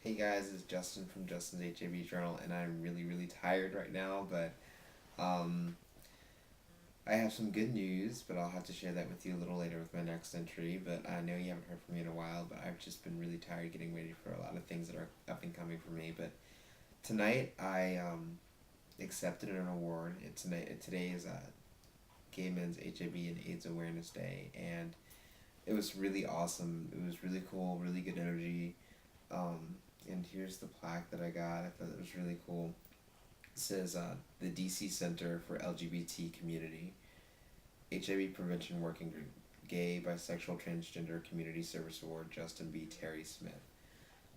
Hey guys, it's Justin from Justin's HIV Journal, and I'm really tired right now, but I have some good news, but I'll have to share that with you a little later with my next entry. But I know you haven't heard from me in a while, but I've just been really tired getting ready for a lot of things that are up and coming for me. But tonight I accepted an award. Today is Gay Men's HIV and AIDS Awareness Day, and it was really awesome. It was really cool, really good energy. And here's the plaque that I got. I thought it was really cool. It says the DC Center for LGBT Community, HIV Prevention Working Group, Gay, Bisexual, Transgender Community Service Award, Justin B. Terry Smith.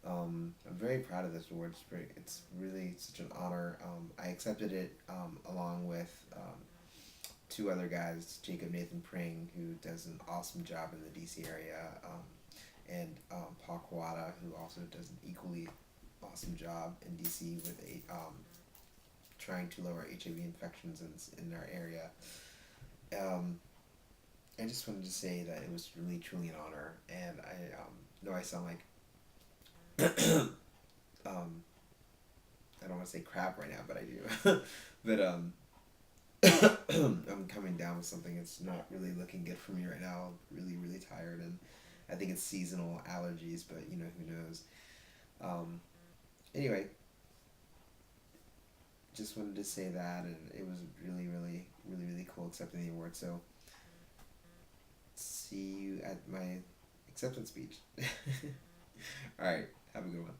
I'm very proud of this award. It's really such an honor. I accepted it along with two other guys, Jacob Nathan Pring, who does an awesome job in the DC area, and Paul Kawada, who also does an equally awesome job in DC with trying to lower HIV infections in our area. I just wanted to say that it was really truly an honor, and I know I sound like I don't want to say crap right now, but I do. But I'm coming down with something. It's not really looking good for me right now. Really tired, and I think it's seasonal allergies, but who knows. Anyway, just wanted to say that, and it was really cool accepting the award. So see you at my acceptance speech. All right, have a good one.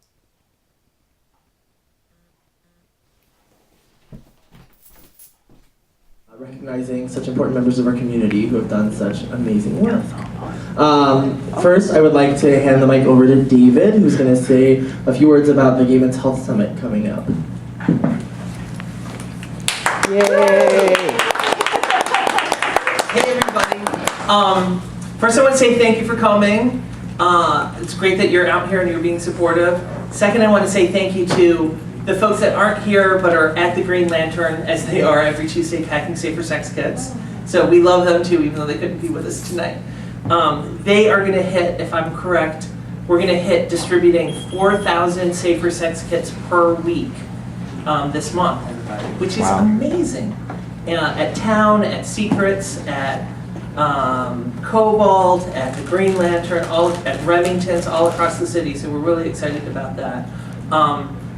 Recognizing such important members of our community who have done such amazing work. First, I would like to hand the mic over to David, who's going to say a few words about the Gay Men's Health Summit coming up. Yay! Hey everybody. First I want to say thank you for coming. It's great that you're out here and you're being supportive. Second, I want to say thank you to the folks that aren't here but are at the Green Lantern, as they are every Tuesday, packing safer sex kits. So we love them too, even though they couldn't be with us tonight. They are going to hit, if I'm correct, we're going to hit distributing 4,000 safer sex kits per week this month, which is amazing. At Town, at Secrets, at Cobalt, at the Green Lantern, at Remington's, all across the city. So we're really excited about that.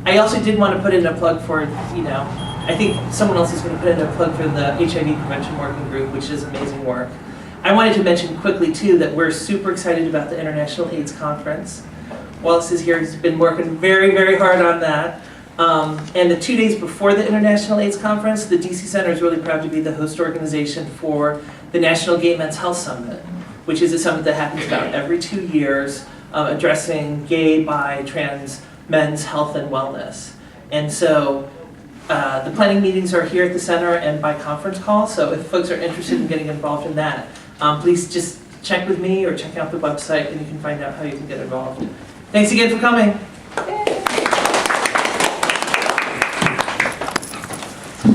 I also did want to put in a plug for, I think someone else is going to put in a plug for the HIV Prevention Working Group, which is amazing work. I wanted to mention quickly, too, that we're super excited about the International AIDS Conference. Wallace is here. He's been working very hard on that. And the 2 days before the International AIDS Conference, the DC Center is really proud to be the host organization for the National Gay Men's Health Summit, which is a summit that happens about every 2 years, addressing gay, bi, trans men's health and wellness. And so the planning meetings are here at the center and by conference call, so if folks are interested in getting involved in that, please just check with me or check out the website and you can find out how you can get involved. Thanks again for coming.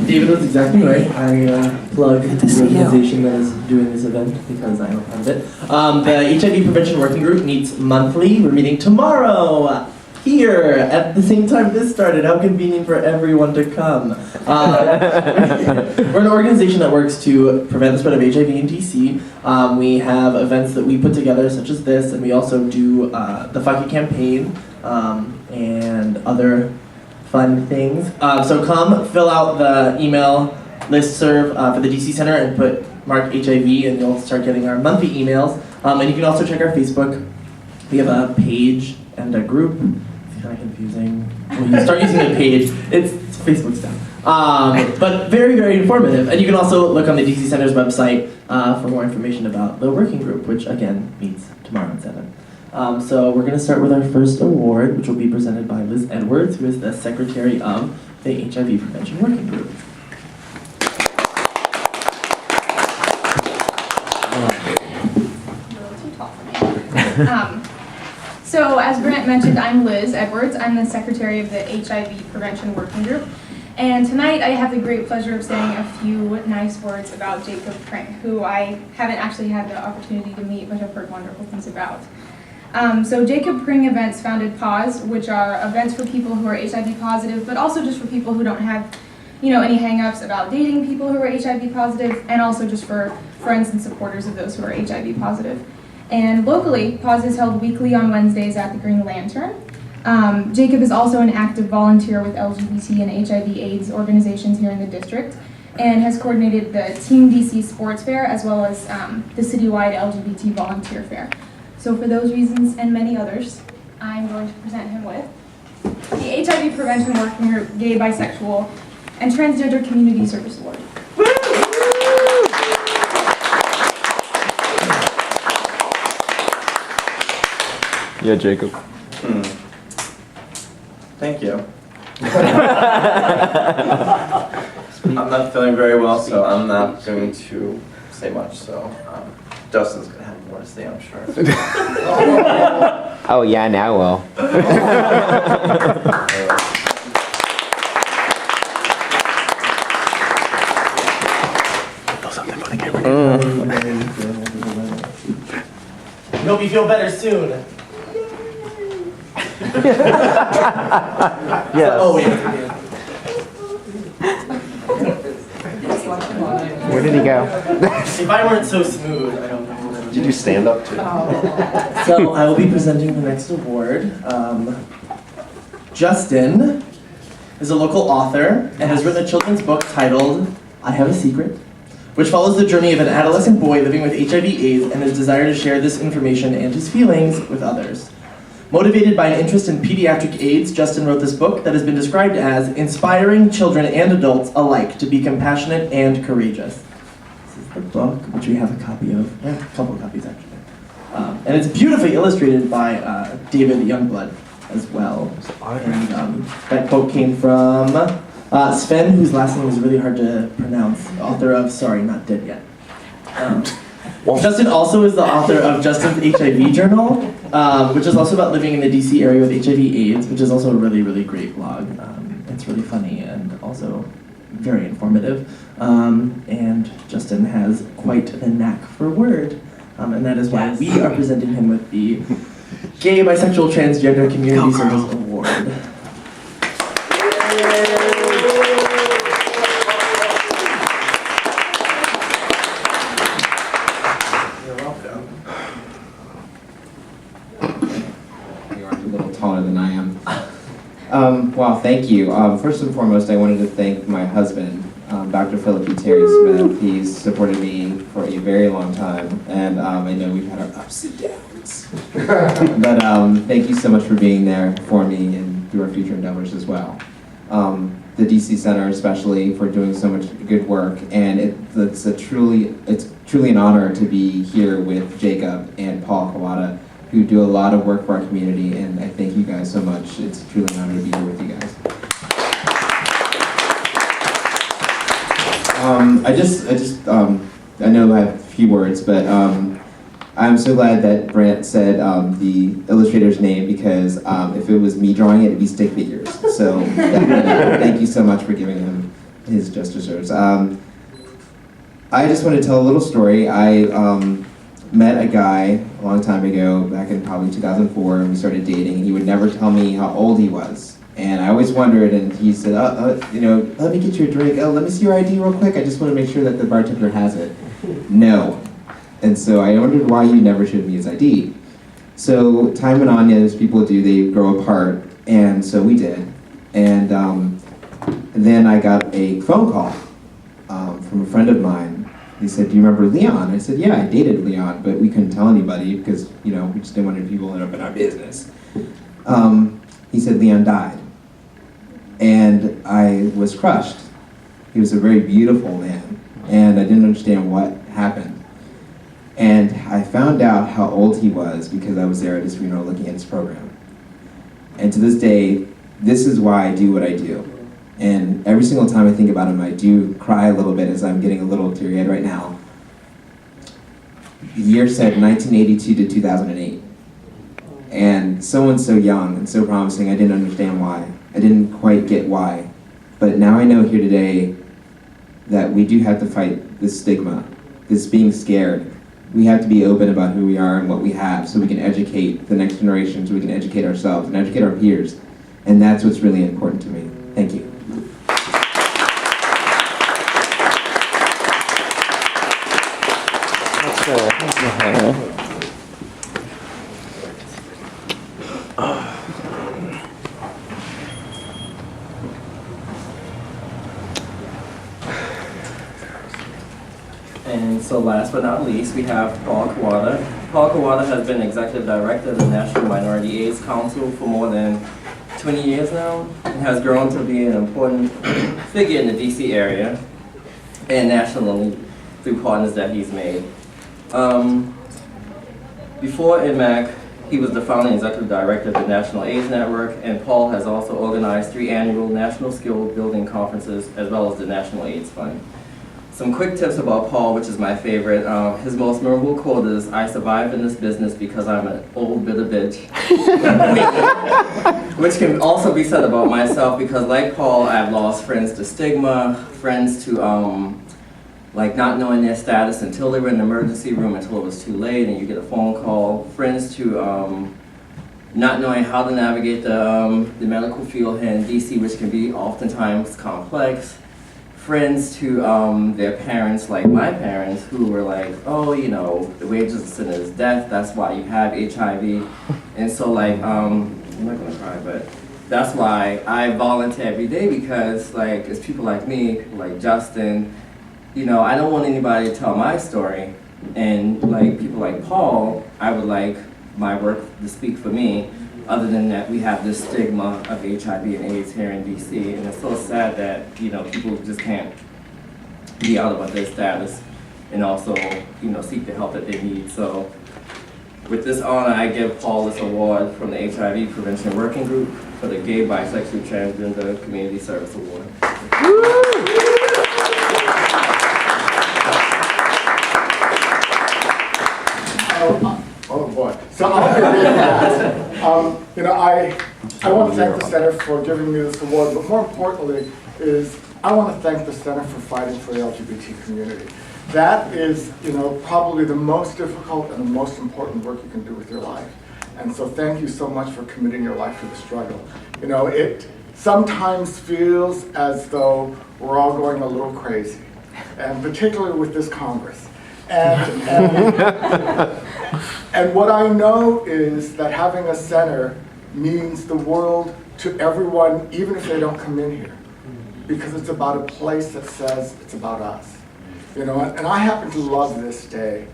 David was exactly right. I plug the organization that is doing this event because I don't have it. The HIV Prevention Working Group meets monthly. We're meeting tomorrow here at the same time this started. How convenient for everyone to come. We're an organization that works to prevent the spread of HIV in DC. We have events that we put together such as this, and we also do the Fuck It campaign and other fun things. So come fill out the email listserv for the DC Center and mark HIV, and you'll start getting our monthly emails. And you can also check our Facebook. We have a page and a group. It's kind of confusing. When you start using a page, it's Facebook stuff. But very informative. And you can also look on the DC Center's website for more information about the working group, which again meets tomorrow at 7. So we're going to start with our first award, which will be presented by Liz Edwards, who is the secretary of the HIV Prevention Working Group. So as Grant mentioned, I'm Liz Edwards. I'm the secretary of the HIV Prevention Working Group. And tonight I have the great pleasure of saying a few nice words about Jacob Pring, who I haven't actually had the opportunity to meet, but have heard wonderful things about. So Jacob Pring Events founded Pause, which are events for people who are HIV positive, but also just for people who don't have, any hang-ups about dating people who are HIV positive, and also just for friends and supporters of those who are HIV positive. And locally, Pause is held weekly on Wednesdays at the Green Lantern. Jacob is also an active volunteer with LGBT and HIV/AIDS organizations here in the district, and has coordinated the Team DC Sports Fair as well as the citywide LGBT Volunteer Fair. So for those reasons and many others, I'm going to present him with the HIV Prevention Working Group Gay, Bisexual, and Transgender Community Service Award. Yeah, Jacob. Thank you. I'm not feeling very well, so I'm not going to say much. So Dustin's going to have more to say, I'm sure. Oh yeah, now well. Hope you feel better soon. Yes. Oh, wait. Where did he go? If I weren't so smooth, I don't know. Did you stand up too? So I will be presenting the next award. Justin is a local author and has written a children's book titled I Have a Secret, which follows the journey of an adolescent boy living with HIV/AIDS and his desire to share this information and his feelings with others. Motivated by an interest in pediatric AIDS, Justin wrote this book that has been described as inspiring children and adults alike to be compassionate and courageous. This is the book, which we have a copy of, a couple of copies actually. And it's beautifully illustrated by David Youngblood as well. And that quote came from Sven, whose last name is really hard to pronounce, author of Sorry, Not Dead Yet. Justin also is the author of Justin's HIV Journal, which is also about living in the DC area with HIV/AIDS, which is also a really, really great blog. It's really funny and also very informative. And Justin has quite the knack for word, and that is why we are presenting him with the Gay, Bisexual, Transgender Community Service Award. Than I am. Wow, thank you. First and foremost, I wanted to thank my husband, Dr. Philip E. Terry Smith. He's supported me for a very long time, and I know we've had our ups and downs. But thank you so much for being there for me and through our future endeavors as well. The DC Center especially for doing so much good work, and it's truly an honor to be here with Jacob and Paul Kawada, who do a lot of work for our community, and I thank you guys so much. It's truly an honor to be here with you guys. I know I have a few words, but I'm so glad that Brant said the illustrator's name, because if it was me drawing it, it'd be stick figures. So thank you so much for giving him his just desserts. I just want to tell a little story. I met a guy a long time ago, back in probably 2004, and we started dating. He would never tell me how old he was. And I always wondered, and he said, let me get you a drink. Oh, let me see your ID real quick. I just want to make sure that the bartender has it. No. And so I wondered why you never showed me his ID. So time went on, as people do, they grow apart. And so we did. And then I got a phone call from a friend of mine. He said, do you remember Leon? I said, yeah, I dated Leon, but we couldn't tell anybody because, we just didn't want people to end up in our business. He said Leon died. And I was crushed. He was a very beautiful man, and I didn't understand what happened. And I found out how old he was because I was there at his funeral looking at his program. And to this day, this is why I do what I do. And every single time I think about him, I do cry a little bit, as I'm getting a little teary-eyed right now. The year said 1982 to 2008. And someone so young and so promising, I didn't understand why. I didn't quite get why. But now I know here today that we do have to fight this stigma, this being scared, we have to be open about who we are and what we have so we can educate the next generation, so we can educate ourselves and educate our peers. And that's what's really important to me. Thank you. And so last but not least, we have Paul Kawada. Paul Kawada has been Executive Director of the National Minority AIDS Council for more than 20 years now, and has grown to be an important figure in the DC area and nationally through partners that he's made. Before NMAC, he was the founding Executive Director of the National AIDS Network, and Paul has also organized 3 annual National Skill Building Conferences as well as the National AIDS Fund. Some quick tips about Paul, which is my favorite. His most memorable quote is, "I survive in this business because I'm an old bitter bitch." Which can also be said about myself because like Paul, I've lost friends to stigma, friends to like not knowing their status until they were in the emergency room until it was too late and you get a phone call, friends to not knowing how to navigate the medical field here in DC, which can be oftentimes complex. Friends to their parents, like my parents, who were like, oh, you know, the wages of sin is death, that's why you have HIV. And so like, I'm not gonna cry, but that's why I volunteer every day because like, it's people like me, people like Justin, you know, I don't want anybody to tell my story. And like people like Paul, I would like my work to speak for me. Other than that, we have this stigma of HIV and AIDS here in DC, and it's so sad that, you know, people just can't be out about their status and also, you know, seek the help that they need. So with this honor, I give Paul this award from the HIV Prevention Working Group for the Gay, Bisexual, Transgender Community Service Award. Oh boy. So I'll be really fast. You know, I want to thank the Center for giving me this award, but more importantly is I want to thank the Center for fighting for the LGBT community. That is, you know, probably the most difficult and the most important work you can do with your life. And so thank you so much for committing your life to the struggle. You know, it sometimes feels as though we're all going a little crazy, and particularly with this Congress. And what I know is that having a center means the world to everyone, even if they don't come in here, because it's about a place that says it's about us. You know, and I happen to love this day.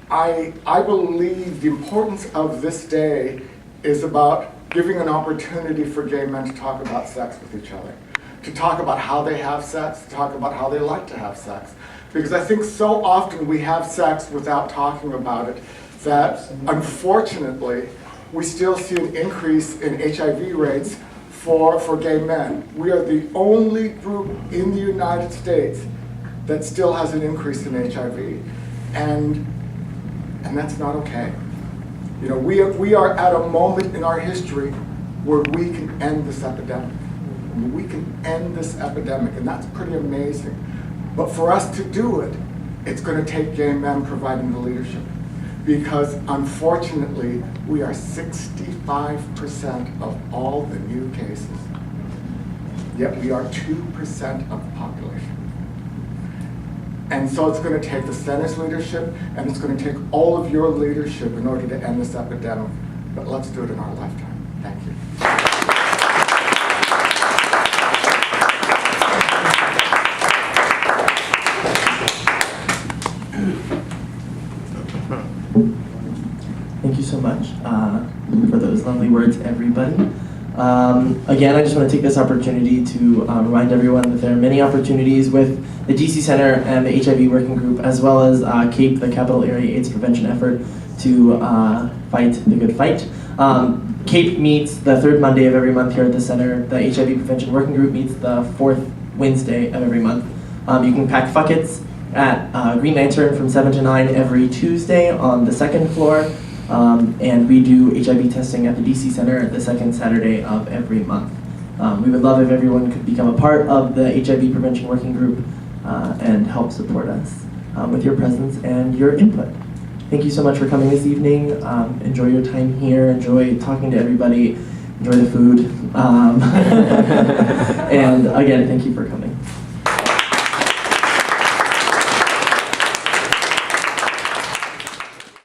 I believe the importance of this day is about giving an opportunity for gay men to talk about sex with each other, to talk about how they have sex, to talk about how they like to have sex. Because I think so often we have sex without talking about it, that unfortunately we still see an increase in HIV rates for gay men. We are the only group in the United States that still has an increase in HIV, and that's not okay. You know, we are at a moment in our history where we can end this epidemic. I mean, we can end this epidemic, and that's pretty amazing. But for us to do it, it's going to take gay men providing the leadership. Because unfortunately, we are 65% of all the new cases. Yet we are 2% of the population. And so it's going to take the Center's leadership, and it's going to take all of your leadership in order to end this epidemic. But let's do it in our lifetime. Thank you. Thank you so much for those lovely words, everybody. Again, I just want to take this opportunity to remind everyone that there are many opportunities with the DC Center and the HIV Working Group, as well as CAPE, the Capital Area AIDS Prevention Effort, to fight the good fight. CAPE meets the third Monday of every month here at the Center. The HIV Prevention Working Group meets the fourth Wednesday of every month. You can pack buckets at Green Lantern from 7 to 9 every Tuesday on the second floor. And we do HIV testing at the DC Center the second Saturday of every month. We would love if everyone could become a part of the HIV Prevention Working Group and help support us with your presence and your input. Thank thank you so much for coming this evening. Enjoy your time here. Enjoy talking to everybody. Enjoy the food. And again, thank you for coming.